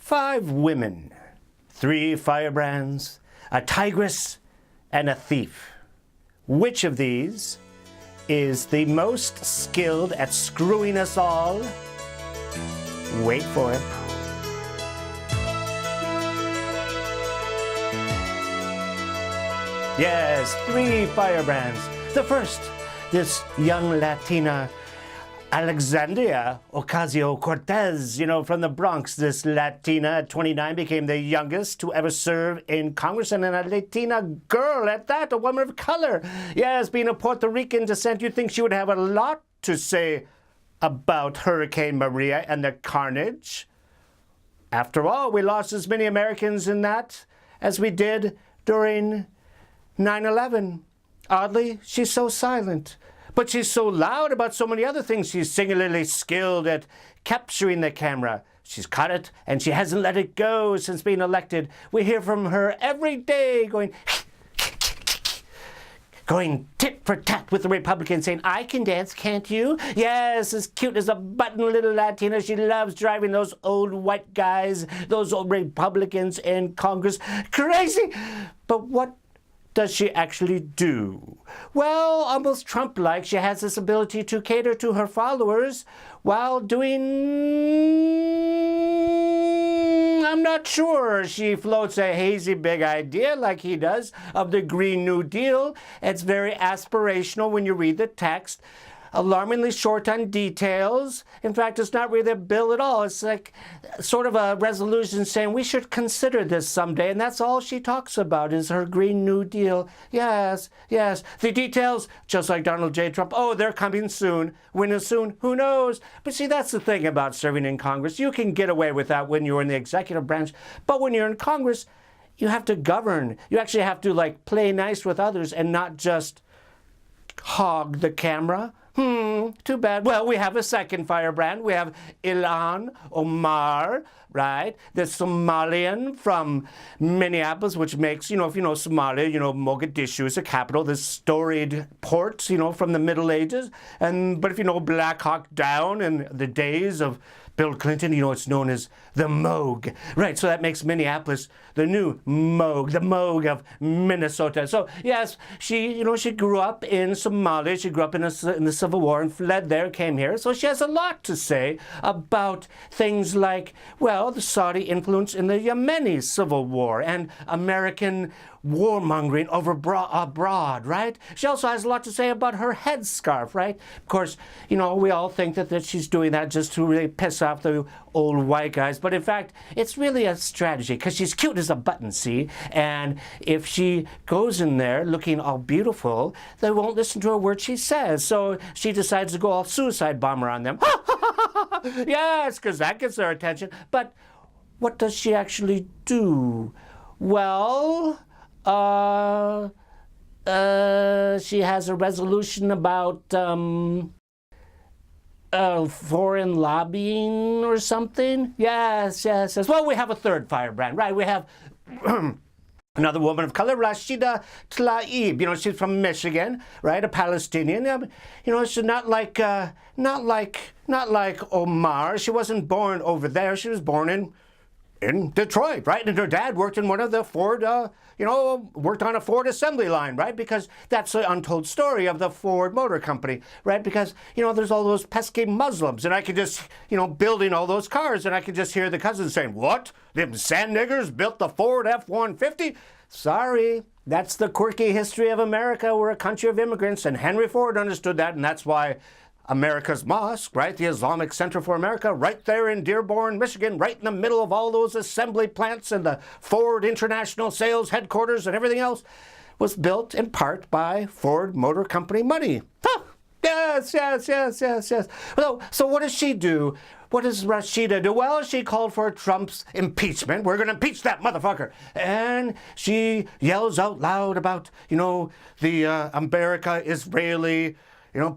5 women, 3 firebrands, a tigress, and a thief. Which of these is the most skilled at screwing us all? Wait for it. Yes, 3 firebrands. The first, this young Latina, Alexandria Ocasio-Cortez, from the Bronx. This Latina at 29 became the youngest to ever serve in Congress, and a Latina girl at that, a woman of color. Yes, being of Puerto Rican descent, you'd think she would have a lot to say about Hurricane Maria and the carnage. After all, we lost as many Americans in that as we did during 9/11. Oddly, she's so silent. But she's so loud about so many other things. She's singularly skilled at capturing the camera. She's caught it, and she hasn't let it go since being elected. We hear from her every day going tit for tat with the Republicans, saying, "I can dance, can't you?" Yes, as cute as a button little Latina. She loves driving those old white guys, those old Republicans in Congress crazy. But what does she actually do? Well, almost Trump-like, she has this ability to cater to her followers while doing... I'm not sure. She floats a hazy big idea like he does of the Green New Deal. It's very aspirational when you read the text. Alarmingly short on details. In fact, it's not really a bill at all. It's like sort of a resolution saying we should consider this someday, and that's all she talks about is her Green New Deal. Yes, yes. The details, just like Donald J. Trump, oh, they're coming soon. When is soon? Who knows? But see, that's the thing about serving in Congress. You can get away with that when you're in the executive branch, but when you're in Congress, you have to govern. You actually have to, play nice with others and not just hog the camera. Too bad. Well, we have a second firebrand. We have Ilhan Omar, right? The Somalian from Minneapolis, which makes, if you know Somalia, Mogadishu is the capital, this storied port, from the Middle Ages. But if you know Black Hawk Down and the days of Bill Clinton, it's known as the Moog. Right, so that makes Minneapolis the new Moog, the Moog of Minnesota. So, yes, she grew up in Somalia. She grew up in the Civil War and fled there, came here. So she has a lot to say about things like, the Saudi influence in the Yemeni Civil War and American warmongering over abroad, right? She also has a lot to say about her headscarf, right? Of course, we all think that she's doing that just to really piss off the old white guys. But in fact, it's really a strategy because she's cute as a button, see? And if she goes in there looking all beautiful, they won't listen to a word she says. So she decides to go all suicide bomber on them. Yes, because that gets their attention. But what does she actually do? Well, she has a resolution about foreign lobbying or something. Yes. Well, we have a third firebrand, right? We have another woman of color, Rashida Tlaib. She's from Michigan, right? A Palestinian. She's not like Omar. She wasn't born over there. She was born in Detroit, right? And her dad worked in one of the Ford, worked on a Ford assembly line, right? Because that's the untold story of the Ford Motor Company, right? Because, there's all those pesky Muslims, and I could just, building all those cars, and I could just hear the cousins saying, "What? Them sand niggers built the Ford F-150? Sorry, that's the quirky history of America. We're a country of immigrants, and Henry Ford understood that, and that's why America's Mosque, right, the Islamic Center for America, right there in Dearborn, Michigan, right in the middle of all those assembly plants and the Ford International Sales Headquarters and everything else, was built in part by Ford Motor Company money. Huh. Yes. So what does she do? What does Rashida do? Well, she called for Trump's impeachment. We're going to impeach that motherfucker. And she yells out loud about, the America-Israeli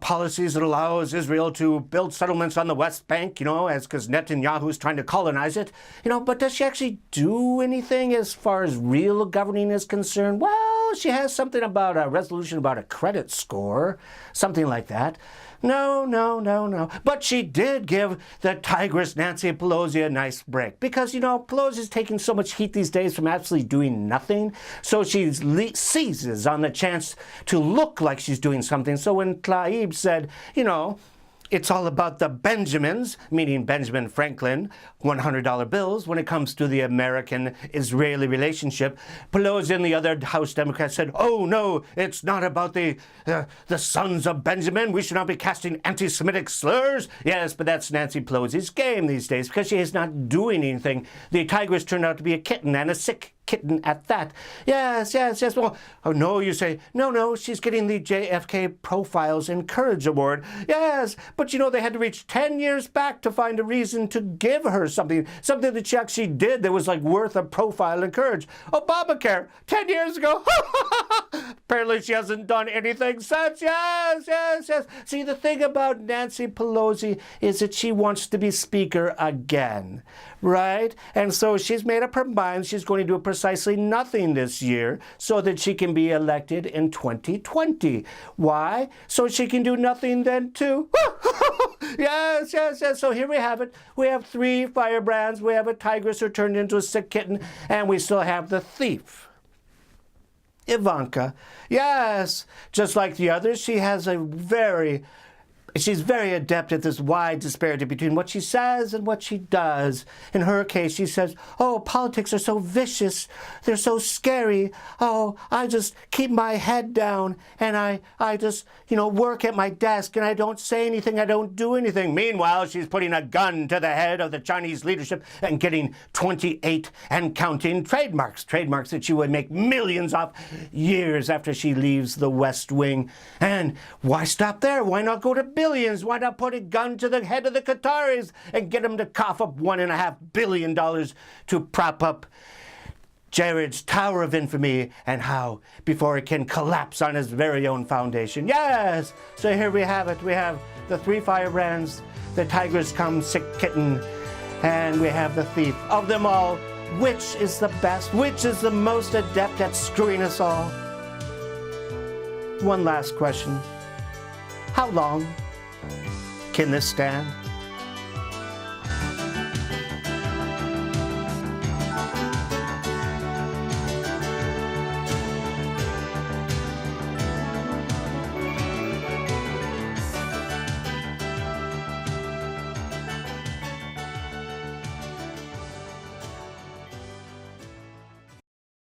policies that allows Israel to build settlements on the West Bank, because Netanyahu is trying to colonize it. But does she actually do anything as far as real governing is concerned? Well, oh, she has something about a resolution about a credit score, something like that. No, no, no, no. But she did give the tigress Nancy Pelosi a nice break because, Pelosi's taking so much heat these days from absolutely doing nothing. So she seizes on the chance to look like she's doing something. So when Tlaib said, it's all about the Benjamins, meaning Benjamin Franklin, $100 bills, when it comes to the American-Israeli relationship. Pelosi and the other House Democrats said, oh, no, it's not about the sons of Benjamin. We should not be casting anti-Semitic slurs. Yes, but that's Nancy Pelosi's game these days because she is not doing anything. The tigress turned out to be a kitten, and a sick kitten at that. Yes. Well, oh, no, you say. No, she's getting the JFK Profiles in Courage Award. Yes, but they had to reach 10 years back to find a reason to give her something that she actually did that was like worth a profile in courage. Obamacare, 10 years ago. Apparently she hasn't done anything since. Yes. See, the thing about Nancy Pelosi is that she wants to be Speaker again, right? And so she's made up her mind she's going to do precisely nothing this year so that she can be elected in 2020. Why? So she can do nothing then too. Yes. So here we have it. We have 3 firebrands. We have a tigress who turned into a sick kitten, and we still have the thief, Ivanka. Yes, just like the others, she's very adept at this wide disparity between what she says and what she does. In her case, she says, oh, politics are so vicious. They're so scary. Oh, I just keep my head down and I just, work at my desk and I don't say anything. I don't do anything. Meanwhile, she's putting a gun to the head of the Chinese leadership and getting 28 and counting trademarks that she would make millions off years after she leaves the West Wing. And why stop there? Why not go to billions? Why not put a gun to the head of the Qataris and get them to cough up $1.5 billion to prop up Jared's Tower of Infamy and how before it can collapse on his very own foundation. Yes! So here we have it. We have the 3 firebrands, the tigress come sick kitten, and we have the thief. Of them all, which is the best? Which is the most adept at screwing us all? One last question. How long can this stand?